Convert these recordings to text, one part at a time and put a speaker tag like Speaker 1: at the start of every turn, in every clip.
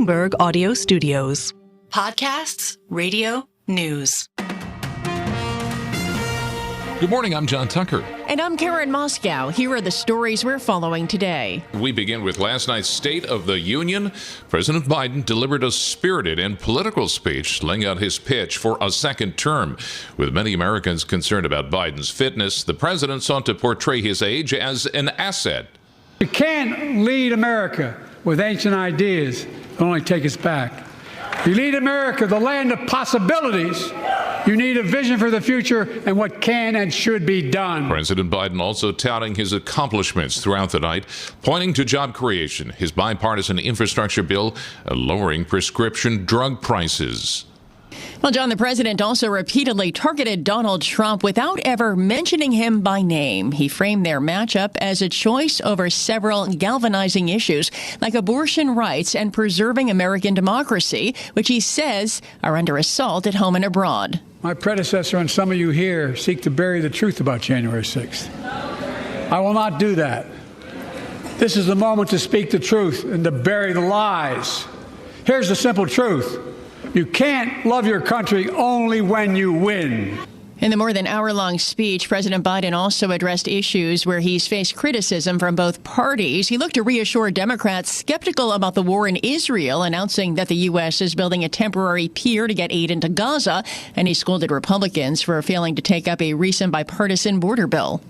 Speaker 1: Bloomberg Audio Studios.
Speaker 2: Podcasts, radio, news.
Speaker 3: Good morning, I'm John Tucker.
Speaker 4: And I'm Karen Moscow. Here are the stories we're following today.
Speaker 3: We begin with last night's State of the Union. President Biden delivered a spirited and political speech laying out his pitch for a second term. With many Americans concerned about Biden's fitness, the president sought to portray his age as an asset.
Speaker 5: You can't lead America with ancient ideas that only take us back. You lead America, the land of possibilities. You need a vision for the future and what can and should be done.
Speaker 3: President Biden also touting his accomplishments throughout the night, pointing to job creation, his bipartisan infrastructure bill, and lowering prescription drug prices.
Speaker 4: Well, John, the president also repeatedly targeted Donald Trump without ever mentioning him by name. He framed their matchup as a choice over several galvanizing issues like abortion rights and preserving American democracy, which he says are under assault at home and abroad.
Speaker 5: My predecessor and some of you here seek to bury the truth about January 6th. I will not do that. This is the moment to speak the truth and to bury the lies. Here's the simple truth. You can't love your country only when you win.
Speaker 4: In the more than hour-long speech, President Biden also addressed issues where he's faced criticism from both parties. He looked to reassure Democrats skeptical about the war in Israel, announcing that the U.S. is building a temporary pier to get aid into Gaza, and he scolded Republicans for failing to take up a recent bipartisan border bill.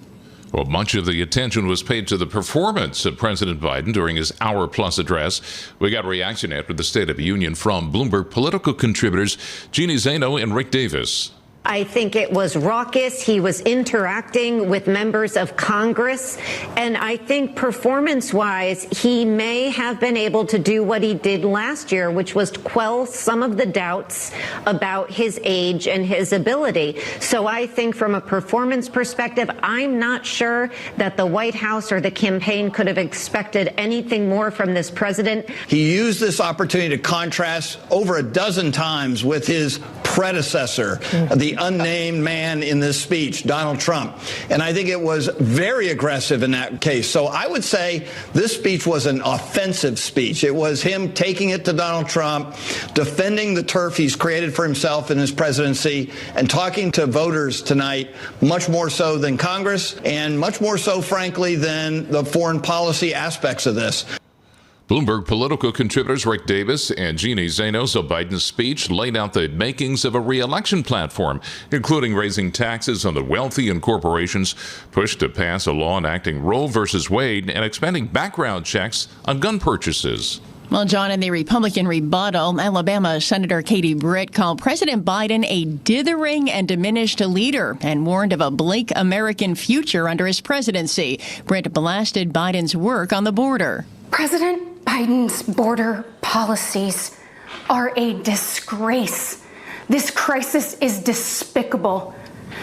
Speaker 3: Well, much of the attention was paid to the performance of President Biden during his hour-plus address. We got a reaction after the State of the Union from Bloomberg political contributors Jeannie Zaino and Rick Davis.
Speaker 6: I think it was raucous. He was interacting with members of Congress. And I think performance-wise, he may have been able to do what he did last year, which was to quell some of the doubts about his age and his ability. So I think from a performance perspective, I'm not sure that the White House or the campaign could have expected anything more from this president.
Speaker 7: He used this opportunity to contrast over a dozen times with his predecessor, the unnamed man in this speech, Donald Trump. And I think it was very aggressive in that case. So I would say this speech was an offensive speech. It was him taking it to Donald Trump, defending the turf he's created for himself in his presidency, and talking to voters tonight, much more so than Congress, and much more so, frankly, than the foreign policy aspects of this.
Speaker 3: Bloomberg political contributors Rick Davis and Jeannie Zaino. So Biden's speech laid out the makings of a re-election platform, including raising taxes on the wealthy and corporations, push to pass a law enacting Roe versus Wade, and expanding background checks on gun purchases.
Speaker 4: Well, John, in the Republican rebuttal, Alabama Senator Katie Britt called President Biden a dithering and diminished leader and warned of a bleak American future under his presidency. Britt blasted Biden's work on the border.
Speaker 8: President Biden's border policies are a disgrace. This crisis is despicable.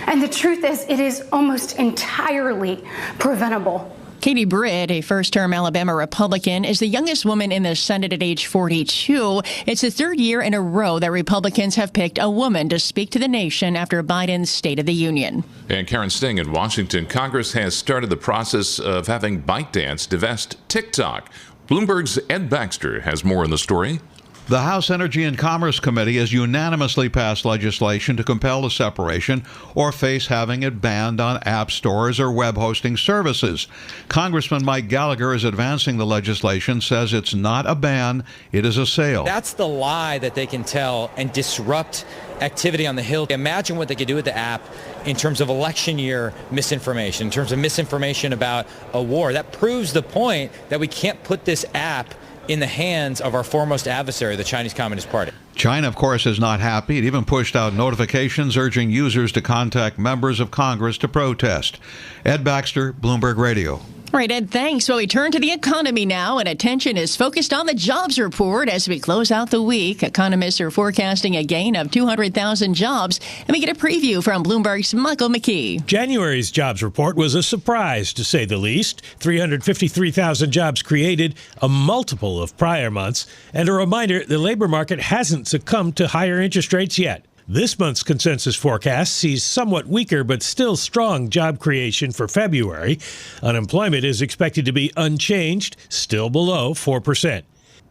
Speaker 8: And the truth is, it is almost entirely preventable.
Speaker 4: Katie Britt, a first-term Alabama Republican, is the youngest woman in the Senate at age 42. It's the third year in a row that Republicans have picked a woman to speak to the nation after Biden's State of the Union.
Speaker 3: And Karen Sting in Washington. Congress has started the process of having ByteDance divest TikTok. Bloomberg's Ed Baxter has more on the story.
Speaker 9: The House Energy and Commerce Committee has unanimously passed legislation to compel the separation or face having it banned on app stores or web hosting services. Congressman Mike Gallagher is advancing the legislation, says it's not a ban, it is a sale.
Speaker 10: That's the lie that they can tell and disrupt activity on the Hill. Imagine what they could do with the app in terms of election year misinformation, in terms of misinformation about a war. That proves the point that we can't put this app in the hands of our foremost adversary, the Chinese Communist Party.
Speaker 9: China, of course, is not happy. It even pushed out notifications urging users to contact members of Congress to protest. Ed Baxter, Bloomberg Radio.
Speaker 4: All right, Ed, thanks. Well, we turn to the economy now, and attention is focused on the jobs report as we close out the week. Economists are forecasting a gain of 200,000 jobs, and we get a preview from Bloomberg's Michael McKee.
Speaker 11: January's jobs report was a surprise, to say the least. 353,000 jobs created, a multiple of prior months, and a reminder the labor market hasn't succumbed to higher interest rates yet. This month's consensus forecast sees somewhat weaker but still strong job creation for February. Unemployment is expected to be unchanged, still below 4%.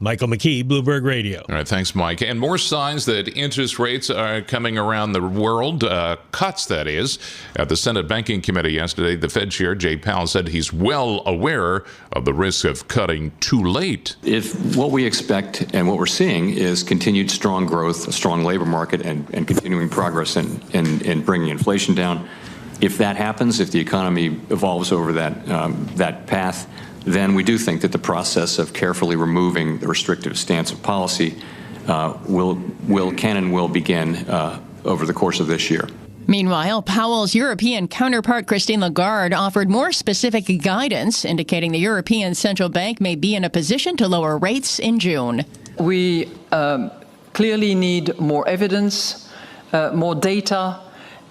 Speaker 11: Michael McKee, Bloomberg Radio.
Speaker 3: All right, thanks, Mike. And more signs that interest rates are coming around the world, cuts, that is. At the Senate Banking Committee yesterday, the Fed Chair, Jay Powell, said he's well aware of the risk of cutting too late.
Speaker 12: If what we expect and what we're seeing is continued strong growth, a strong labor market, and continuing progress in bringing inflation down, if that happens, if the economy evolves over that path, then we do think that the process of carefully removing the restrictive stance of policy will begin over the course of this year.
Speaker 4: Meanwhile, Powell's European counterpart, Christine Lagarde, offered more specific guidance, indicating the European Central Bank may be in a position to lower rates in June.
Speaker 13: We clearly need more evidence, more data,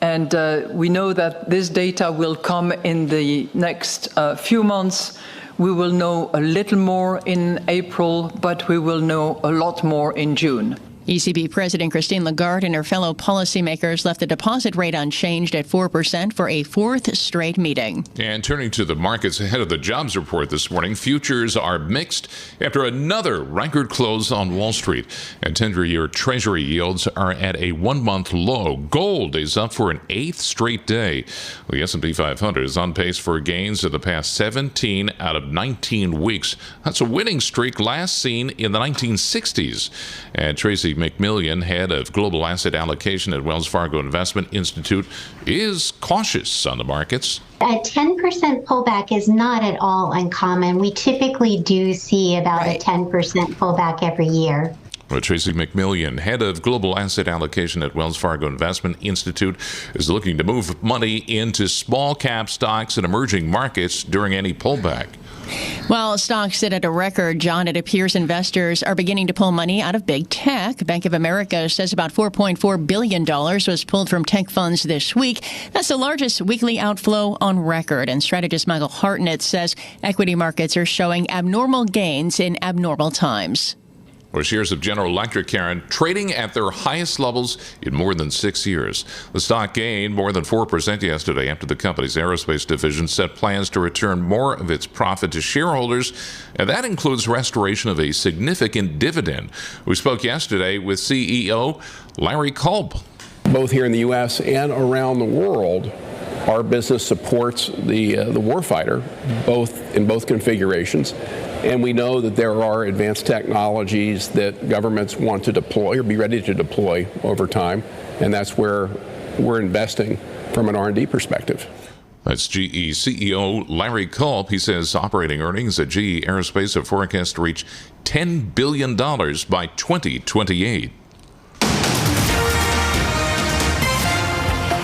Speaker 13: and we know that this data will come in the next few months. We will know a little more in April, but we will know a lot more in June.
Speaker 4: ECB President Christine Lagarde and her fellow policymakers left the deposit rate unchanged at 4% for a fourth straight meeting.
Speaker 3: And turning to the markets ahead of the jobs report this morning, futures are mixed after another record close on Wall Street. And 10-year Treasury yields are at a one-month low. Gold is up for an eighth straight day. The S&P 500 is on pace for gains of the past 17 out of 19 weeks. That's a winning streak last seen in the 1960s. And Tracy McMillian, head of global asset allocation at Wells Fargo Investment Institute, is cautious on the markets.
Speaker 14: A 10% pullback is not at all uncommon. We typically do see about a 10% pullback every year.
Speaker 3: Well, Tracy McMillian, head of global asset allocation at Wells Fargo Investment Institute, is looking to move money into small cap stocks in emerging markets during any pullback.
Speaker 4: While stocks sit at a record, John, it appears investors are beginning to pull money out of big tech. Bank of America says about $4.4 billion was pulled from tech funds this week. That's the largest weekly outflow on record. And strategist Michael Hartnett says equity markets are showing abnormal gains in abnormal times.
Speaker 3: Well, shares of General Electric, Karen, trading at their highest levels in more than 6 years. The stock gained more than 4% yesterday after the company's aerospace division set plans to return more of its profit to shareholders, and that includes restoration of a significant dividend. We spoke yesterday with CEO Larry Culp.
Speaker 15: Both here in the U.S. and around the world, our business supports the warfighter, in both configurations. And we know that there are advanced technologies that governments want to deploy or be ready to deploy over time. And that's where we're investing from an R&D perspective.
Speaker 3: That's GE CEO Larry Culp. He says operating earnings at GE Aerospace are forecast to reach $10 billion by 2028.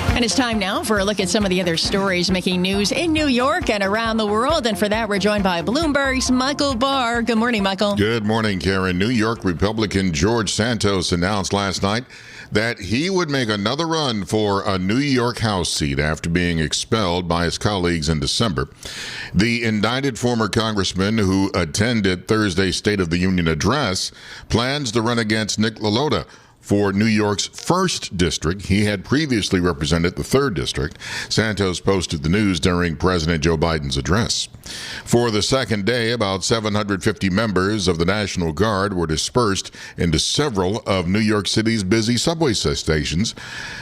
Speaker 4: And it's time now for a look at some of the other stories making news in New York and around the world. And for that, we're joined by Bloomberg's Michael Barr. Good morning, Michael.
Speaker 16: Good morning, Karen. New York Republican George Santos announced last night that he would make another run for a New York House seat after being expelled by his colleagues in December. The indicted former congressman who attended Thursday's State of the Union address plans to run against Nick LaLota for New York's 1st District. He had previously represented the 3rd District. Santos posted the news during President Joe Biden's address. For the second day, about 750 members of the National Guard were dispersed into several of New York City's busy subway stations.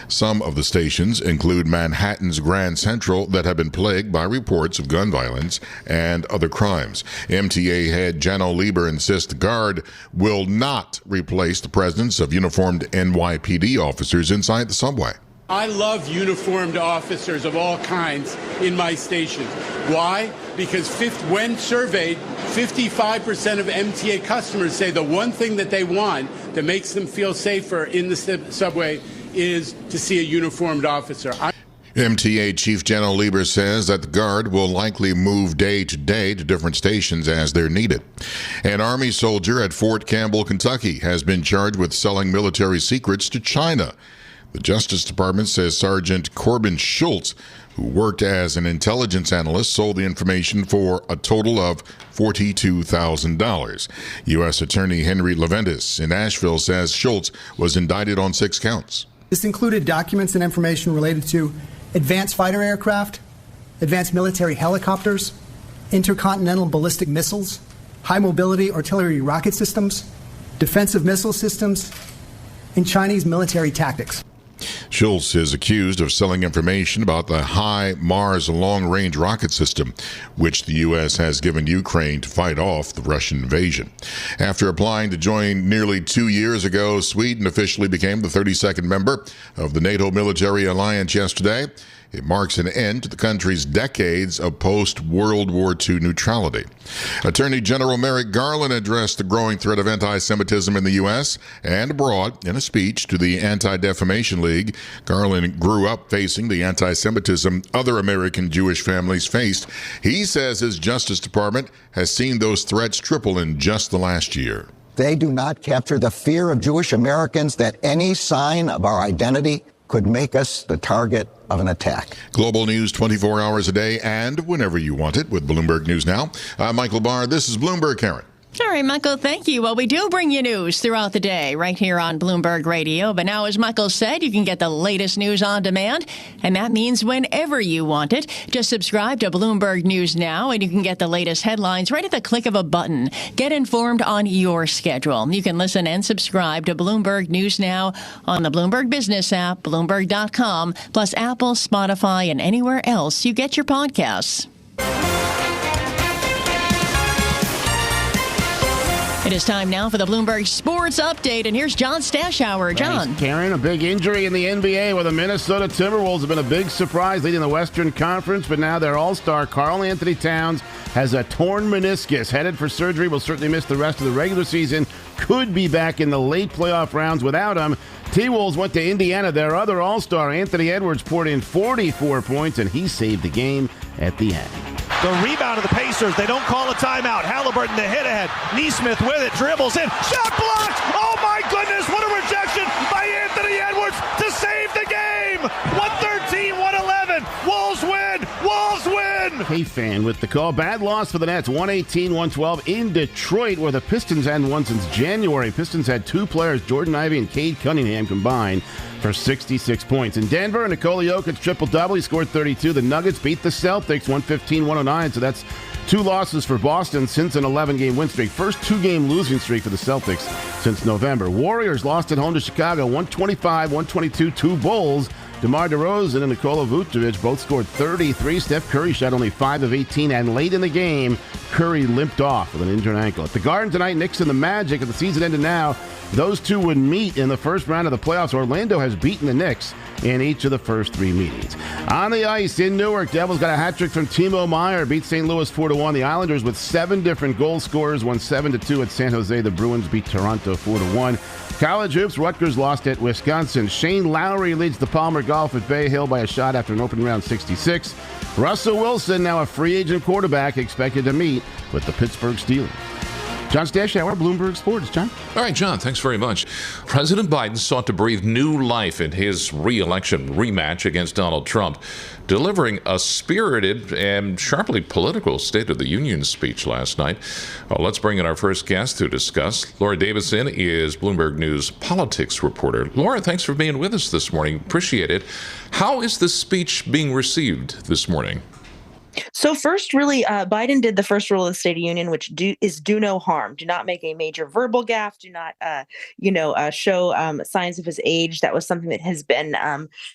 Speaker 16: Some of the stations include Manhattan's Grand Central that have been plagued by reports of gun violence and other crimes. MTA head Janno Lieber insists the Guard will not replace the presence of uniformed NYPD officers inside the subway.
Speaker 17: I love uniformed officers of all kinds in my stations. Why? Because when surveyed, 55% of MTA customers say the one thing that they want that makes them feel safer in the subway is to see a uniformed officer.
Speaker 16: MTA Chief Janno Lieber says that the Guard will likely move day to day to different stations as they're needed. An Army soldier at Fort Campbell, Kentucky, has been charged with selling military secrets to China. The Justice Department says Sergeant Corbin Schultz, who worked as an intelligence analyst, sold the information for a total of $42,000. U.S. Attorney Henry Leventis in Asheville says Schultz was indicted on 6 counts.
Speaker 18: This included documents and information related to advanced fighter aircraft, advanced military helicopters, intercontinental ballistic missiles, high mobility artillery rocket systems, defensive missile systems, and Chinese military tactics.
Speaker 16: Schultz is accused of selling information about the HIMARS long-range rocket system, which the U.S. has given Ukraine to fight off the Russian invasion. After applying to join nearly 2 years ago, Sweden officially became the 32nd member of the NATO military alliance yesterday. It marks an end to the country's decades of post-World War II neutrality. Attorney General Merrick Garland addressed the growing threat of anti-Semitism in the U.S. and abroad in a speech to the Anti-Defamation League. Garland grew up facing the anti-Semitism other American Jewish families faced. He says his Justice Department has seen those threats triple in just the last year.
Speaker 19: They do not capture the fear of Jewish Americans that any sign of our identity could make us the target of an attack.
Speaker 16: Global news 24 hours a day and whenever you want it with Bloomberg News Now. I'm Michael Barr. This is Bloomberg, Karen.
Speaker 4: All right, Michael, thank you. Well, we do bring you news throughout the day right here on Bloomberg Radio. But now, as Michael said, you can get the latest news on demand, and that means whenever you want it. Just subscribe to Bloomberg News Now, and you can get the latest headlines right at the click of a button. Get informed on your schedule. You can listen and subscribe to Bloomberg News Now on the Bloomberg Business app, Bloomberg.com, plus Apple, Spotify, and anywhere else you get your podcasts. It is time now for the Bloomberg Sports Update, and here's John Stashauer. John.
Speaker 20: Thanks, Karen. A big injury in the NBA where the Minnesota Timberwolves have been a big surprise leading the Western Conference, but now their all-star Karl Anthony Towns has a torn meniscus, headed for surgery, will certainly miss the rest of the regular season, could be back in the late playoff rounds without him. T-Wolves went to Indiana. Their other all-star, Anthony Edwards, poured in 44 points, and he saved the game at the end.
Speaker 21: The rebound of the Pacers. They don't call a timeout. Halliburton, the hit ahead. Neesmith with it. Dribbles in. Shot blocked. Oh, my goodness. What a rejection by Anthony Edwards to save the game. 113-111. Wolves win. Wolves win.
Speaker 20: K-Fan with the call. Bad loss for the Nets. 118-112 in Detroit, where the Pistons hadn't won since January. Pistons had two players, Jordan Ivey and Cade Cunningham, combined for 66 points. In Denver, Nikola Jokic triple-double. He scored 32. The Nuggets beat the Celtics 115-109. So that's two losses for Boston since an 11-game win streak. First two-game losing streak for the Celtics since November. Warriors lost at home to Chicago 125-122. Two Bulls. DeMar DeRozan and Nikola Vucevic both scored 33. Steph Curry shot only 5 of 18, and late in the game, Curry limped off with an injured ankle. At the Garden tonight, Knicks and the Magic. If the season ended now, those two would meet in the first round of the playoffs. Orlando has beaten the Knicks in each of the first three meetings. On the ice in Newark, Devils got a hat trick from Timo Meier, beat St. Louis 4-1. The Islanders with 7 different goal scorers won 7-2 at San Jose. The Bruins beat Toronto 4-1. College hoops, Rutgers lost at Wisconsin. Shane Lowry leads the Palmer Golf at Bay Hill by a shot after an opening round 66. Russell Wilson, now a free agent quarterback, expected to meet with the Pittsburgh Steelers. John Stashauer, Bloomberg Sports. John?
Speaker 3: All right, John, thanks very much. President Biden sought to breathe new life in his re-election rematch against Donald Trump, delivering a spirited and sharply political State of the Union speech last night. Well, let's bring in our first guest to discuss. Laura Davison is Bloomberg News politics reporter. Laura, thanks for being with us this morning. Appreciate it. How is the speech being received this morning?
Speaker 22: So first, really, Biden did the first rule of the State of the Union, which is do no harm. Do not make a major verbal gaffe. Do not, show signs of his age. That was something that has been,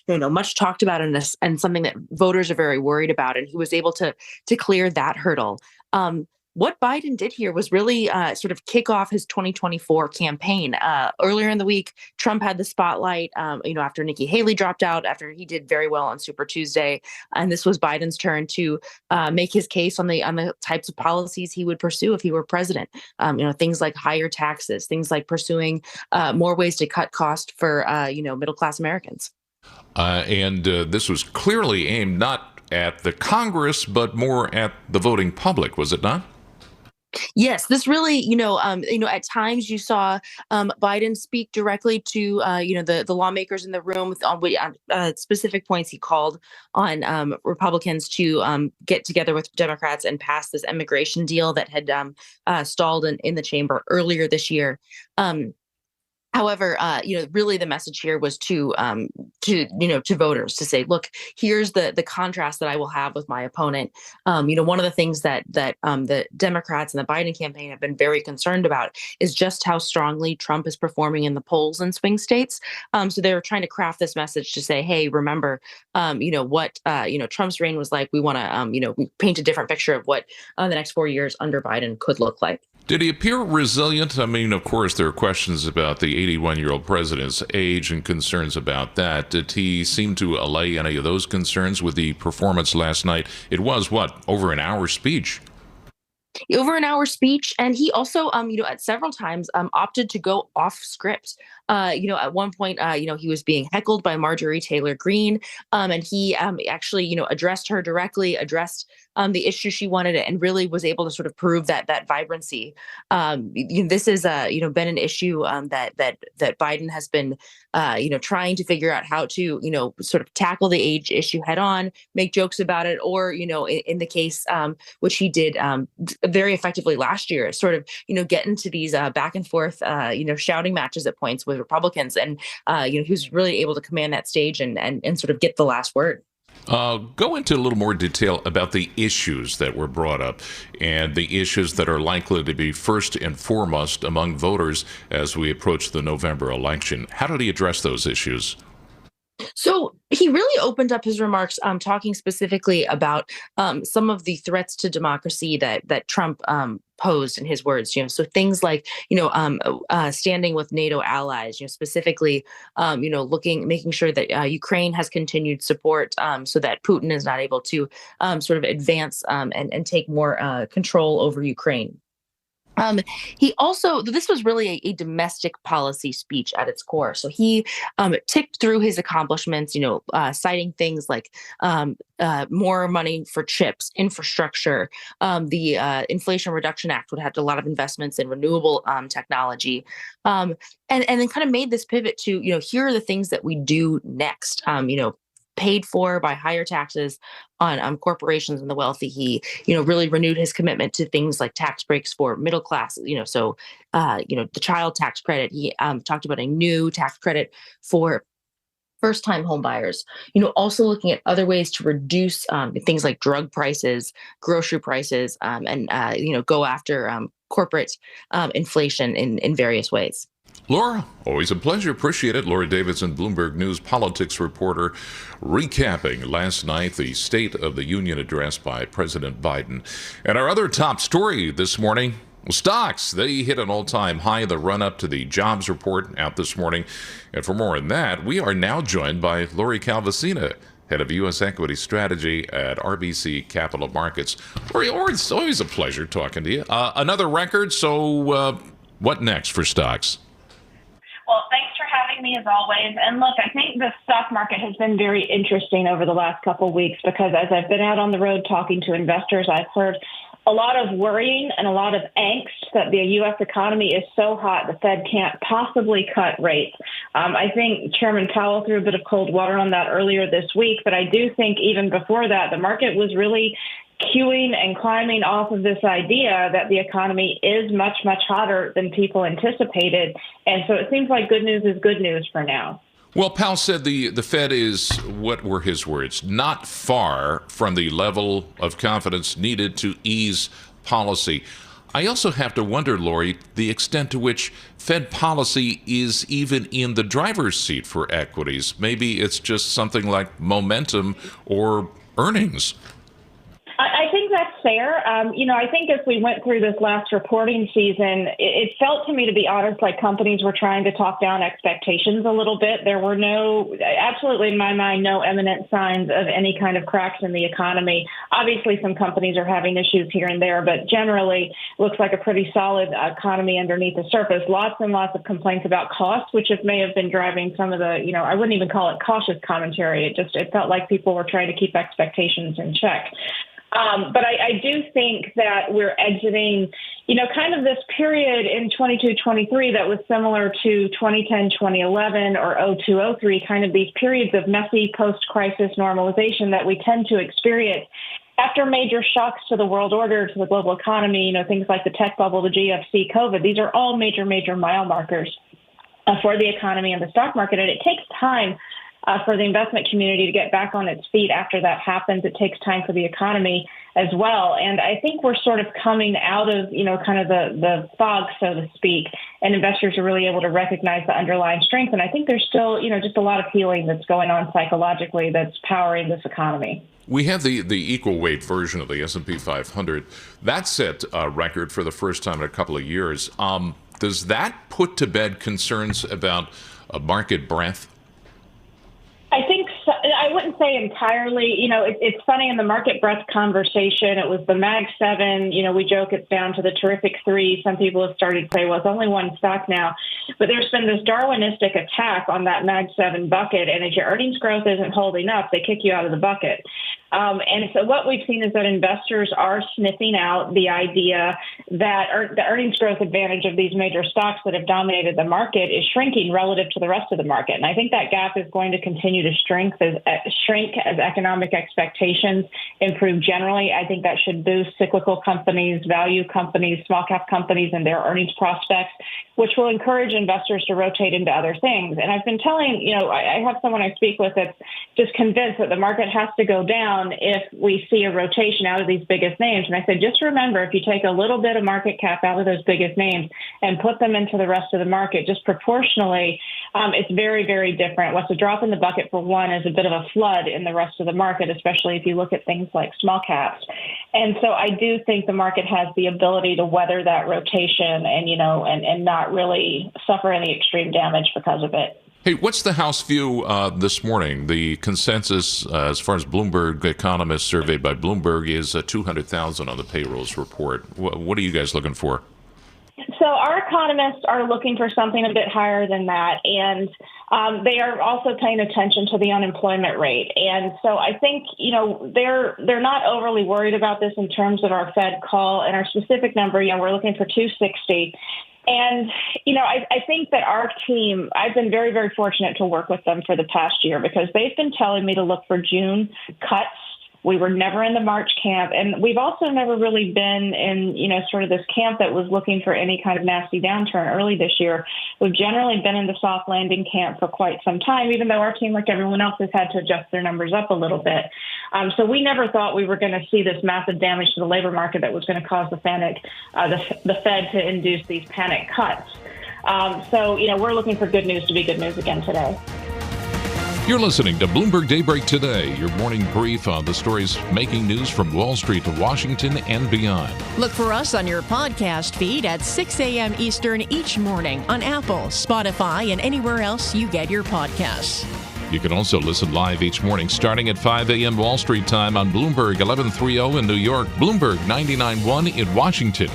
Speaker 22: much talked about and something that voters are very worried about. And he was able to clear that hurdle. What Biden did here was really sort of kick off his 2024 campaign. Earlier in the week, Trump had the spotlight, after Nikki Haley dropped out, after he did very well on Super Tuesday. And this was Biden's turn to make his case on the types of policies he would pursue if he were president. Things like higher taxes, things like pursuing more ways to cut costs for, middle-class Americans.
Speaker 3: And this was clearly aimed not at the Congress, but more at the voting public, was it not?
Speaker 22: Yes, this really, at times you saw Biden speak directly to, the lawmakers in the room on specific points. He called on Republicans to get together with Democrats and pass this immigration deal that had stalled in the chamber earlier this year. However, really the message here was to voters to say, look, here's the contrast that I will have with my opponent. One of the things that the Democrats and the Biden campaign have been very concerned about is just how strongly Trump is performing in the polls in swing states. So they're trying to craft this message to say, hey, remember, what Trump's reign was like. We want to, paint a different picture of what the next 4 years under Biden could look like.
Speaker 3: Did he appear resilient? I mean, of course, there are questions about the 81-year-old president's age and concerns about that. Did he seem to allay any of those concerns with the performance last night? It was, over an hour speech?
Speaker 22: Over an hour speech. And he also, at several times opted to go off script. At one point, he was being heckled by Marjorie Taylor Greene, and he actually, addressed her directly, addressed the issue she wanted, and really was able to sort of prove that vibrancy. This is, been an issue that Biden has been, trying to figure out how to, sort of tackle the age issue head on, make jokes about it, or, in the case which he did very effectively last year, sort of, get into these back and forth, shouting matches at points with Republicans. And, he was really able to command that stage and sort of get the last word.
Speaker 3: Go into a little more detail about the issues that were brought up and the issues that are likely to be first and foremost among voters as we approach the November election. How did he address those issues?
Speaker 22: So he really opened up his remarks talking specifically about some of the threats to democracy that Trump posed, in his words. So things like standing with NATO allies, specifically making sure that Ukraine has continued support so that Putin is not able to sort of advance and take more control over Ukraine. He also, this was really a domestic policy speech at its core. So he ticked through his accomplishments, citing things like more money for chips, infrastructure, the Inflation Reduction Act would have a lot of investments in renewable technology, and then kind of made this pivot to, here are the things that we do next, paid for by higher taxes on corporations and the wealthy. He, really renewed his commitment to things like tax breaks for middle class, the child tax credit. He talked about a new tax credit for first-time home buyers, also looking at other ways to reduce things like drug prices, grocery prices, and go after corporate inflation in various ways.
Speaker 3: Laura, always a pleasure. Appreciate it. Laura Davidson, Bloomberg News politics reporter, recapping last night the State of the Union address by President Biden. And our other top story this morning, stocks. They hit an all-time high in the run-up to the jobs report out this morning. And for more on that, we are now joined by Lori Calvasina, head of U.S. Equity Strategy at RBC Capital Markets. Lori, it's always a pleasure talking to you. Another record, so what next for stocks?
Speaker 1: Well, thanks for having me as always. And look, I think the stock market has been very interesting over the last couple of weeks because as I've been out on the road talking to investors, I've heard a lot of worrying and a lot of angst that the U.S. economy is so hot the Fed can't possibly cut rates. I think Chairman Powell threw a bit of cold water on that earlier this week, but I do think even before that, the market was really queuing and climbing off of this idea that the economy is much, much hotter than people anticipated. And so it seems like good news is good news for now.
Speaker 3: Well, Powell said the Fed is, what were his words, not far from the level of confidence needed to ease policy. I also have to wonder, Lori, the extent to which Fed policy is even in the driver's seat for equities. Maybe it's just something like momentum or earnings.
Speaker 1: I think that's fair. I think as we went through this last reporting season, it felt to me, to be honest, like companies were trying to talk down expectations a little bit. There were absolutely in my mind, no imminent signs of any kind of cracks in the economy. Obviously, some companies are having issues here and there, but generally looks like a pretty solid economy underneath the surface. Lots and lots of complaints about costs, which may have been driving some of the, I wouldn't even call it cautious commentary. It felt like people were trying to keep expectations in check. But I do think that we're exiting, kind of this period in 22-23 that was similar to 2010-2011 or 02-03, kind of these periods of messy post-crisis normalization that we tend to experience after major shocks to the world order, to the global economy, things like the tech bubble, the GFC, COVID. These are all major mile markers. for the economy and the stock market. And it takes time for the investment community to get back on its feet after that happens. It takes time for the economy as well. And I think we're sort of coming out of, kind of the fog, so to speak, and investors are really able to recognize the underlying strength. And I think there's still, just a lot of healing that's going on psychologically that's powering this economy.
Speaker 3: We have the equal weight version of the S&P 500. That set a record for the first time in a couple of years. Does that put to bed concerns about market breadth?
Speaker 1: I think so. I wouldn't say entirely. It's funny in the market breadth conversation. It was the Mag 7. We joke it's down to the terrific 3. Some people have started to say, well, it's only one stock now. But there's been this Darwinistic attack on that Mag 7 bucket. And if your earnings growth isn't holding up, they kick you out of the bucket. And so what we've seen is that investors are sniffing out the idea that the earnings growth advantage of these major stocks that have dominated the market is shrinking relative to the rest of the market. And I think that gap is going to continue to shrink as economic expectations improve generally. I think that should boost cyclical companies, value companies, small cap companies, and their earnings prospects, which will encourage investors to rotate into other things. And I've been telling, I have someone I speak with that's just convinced that the market has to go down if we see a rotation out of these biggest names. And I said, just remember, if you take a little bit of market cap out of those biggest names and put them into the rest of the market, just proportionally, it's very, very different. What's a drop in the bucket for one is a bit of a flood in the rest of the market, especially if you look at things like small caps. And so I do think the market has the ability to weather that rotation and not really suffer any extreme damage because of it.
Speaker 3: Hey, what's the House view this morning? The consensus, as far as Bloomberg economists surveyed by Bloomberg, is 200,000 on the payrolls report. What are you guys looking for?
Speaker 1: So our economists are looking for something a bit higher than that, and they are also paying attention to the unemployment rate. And so I think, they're not overly worried about this in terms of our Fed call, and our specific number, we're looking for 260. And, I think that our team, I've been very, very fortunate to work with them for the past year because they've been telling me to look for June cuts. We were never in the March camp. And we've also never really been in, sort of this camp that was looking for any kind of nasty downturn early this year. We've generally been in the soft landing camp for quite some time, even though our team, like everyone else, has had to adjust their numbers up a little bit. So we never thought we were going to see this massive damage to the labor market that was going to cause the Fed to induce these panic cuts. So we're looking for good news to be good news again today.
Speaker 3: You're listening to Bloomberg Daybreak Today, your morning brief on the stories making news from Wall Street to Washington and beyond.
Speaker 4: Look for us on your podcast feed at 6 a.m. Eastern each morning on Apple, Spotify, and anywhere else you get your podcasts.
Speaker 3: You can also listen live each morning starting at 5 a.m. Wall Street time on Bloomberg 1130 in New York, Bloomberg 99.1 in Washington,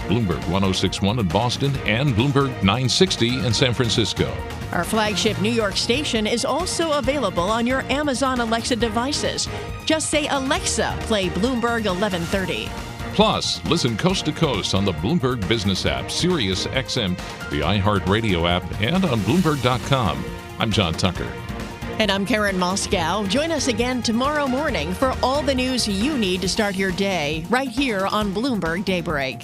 Speaker 3: Bloomberg 106.1 in Boston, and Bloomberg 960 in San Francisco.
Speaker 4: Our flagship New York station is also available on your Amazon Alexa devices. Just say, Alexa, play Bloomberg 1130.
Speaker 3: Plus, listen coast to coast on the Bloomberg Business app, Sirius XM, the iHeartRadio app, and on Bloomberg.com. I'm John Tucker.
Speaker 4: And I'm Karen Moscow. Join us again tomorrow morning for all the news you need to start your day right here on Bloomberg Daybreak.